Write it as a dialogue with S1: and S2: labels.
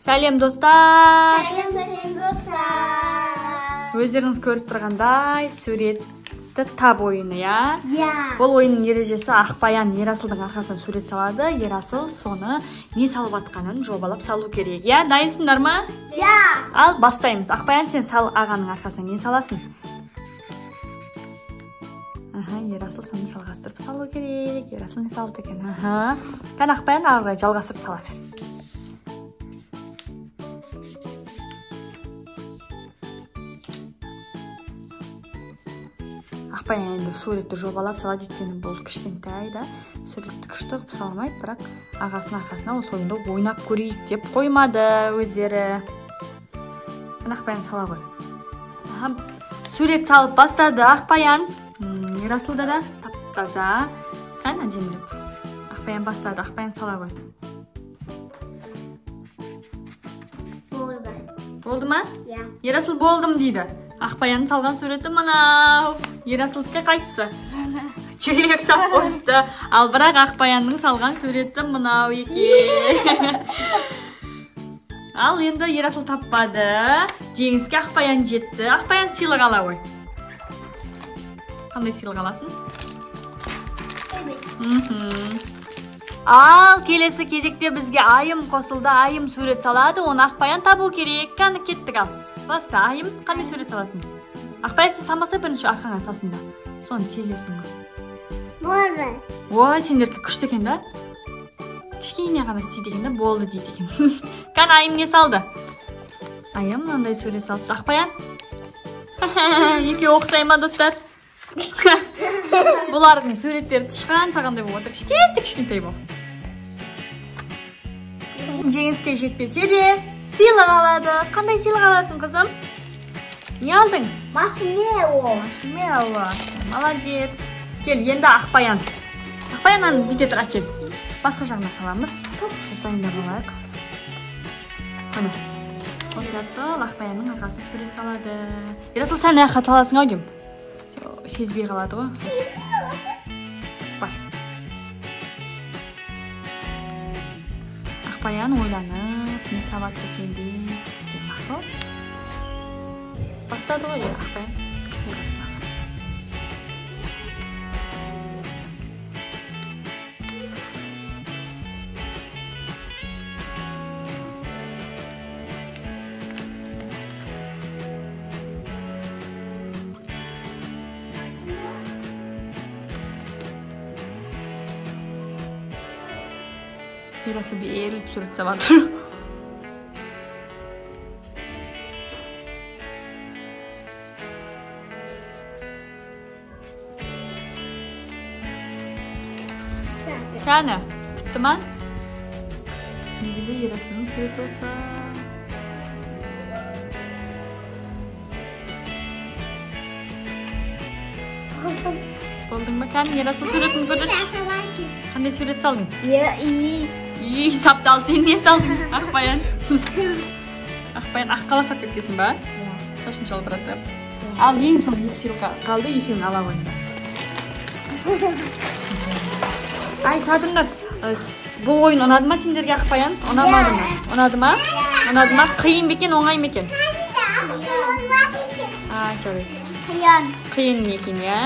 S1: Сәлем достар.
S2: Сәлем достар.
S1: Өздеріңіз көріп тұрғандай суретті тап ойыны, я? Бұл ойынның ережесі Ақбаян Ерасылдың арқасынан сурет салады. Ерасыл соны не салып атқанын жобалап салу керек. Я, дайынсыңдар ма? Ал бастаймыз. Ақбаян, сен сал ағаның арқасынан не саласың? Ерасыл соны жалғастырып салу керек. Ерасыл не салды екен? Кән Ақбаян ары қарай жалғастырып сала бер. Ақбаян енді суретті жобалап салады, өйткені бұл кішкентай да суретті күшті қылып салмайды, бірақ ағасының арқасына осы ойында ойнап көрейік деп қоймады өздері. Ақбаян сала ғой. Сурет салып бастады Ақбаян. Ерасылда да тап-таза. Қан әдемілеп. Ақбаян бастады. Ақбаян сала ғой. Болды ма? Ерасыл болдым дейді. Ақбаян салған суреті мынау. Ерасылдыққа қайтысы. Жүрек сап қойыпты. Ал бірақ Ақбаянның салған суреті мынау екен. Ал енді Ерасыл таппады. Жеңіске Ақбаян жетті. Ақбаян сыйлық ала ғой. Қандай сыйлық аласың? Ал келесі кезекте бізге айым қосылды. Айым сурет салады. Оны Ақбаян табу керек. Қаны кеттік ал. Баста, айым, қандай сурет саласың? Ақбаян сен самаса бірінші арқаңа сасын да. Соны сезесің ғой.
S2: Болды.
S1: Ой, сендерге күшті екен да? Кішкене ғана істейді екен да, болды дейді екен. Қан айым не салды? Айым мынандай сурет салды. Ақбаян? Екеуі ұқсай ма, достар? Бұлардың суреттері тышқан сағандай болып отыр. Кішкентай болып. Жеңіске жетпесе де сыйлық алады. Қандай сыйлық аласың, қызым? Не алдың?
S2: Маршмеллоу.
S1: Маршмеллоу. Молодец. Кел, енді Ақбаян. Ақбаяннан бүйте тұр, әкел. Басқа жағына саламыз. Дайындап алайық. Қане. Осы Ерасыл Ақбаянның арқасын сурет салады. Ерасыл, сән аяққа таласың ау деймін. Сезбей қалады ғой. Бар. Ақбаян ойланып, не салады екен деп. Мақұл. Бастады ғой Ақбаян. Ерасыл беріліп сурет салып жатыр. Кәні, бітті ма? Негізі Ерасылдың суреті осы. Болдың ба? Кәні, Ерасыл суретін көріш. Қандай сурет салдың? Саптал, сен не салдың? Ақбаян. Ақбаян аққала сап кеткесің ба? Шашын шалбыратып. Ал ең соң екі сыйлық қалды, екеуін ала қойыңдар. Ай, тадыңдар. Бұл ойын ұнады ма сендерге, Ақбаян? Ұнамады ма? Ұнады ма? Ұнады ма? Қиын бекен, оңай мекен? Жарайды. Қиын мекен, я?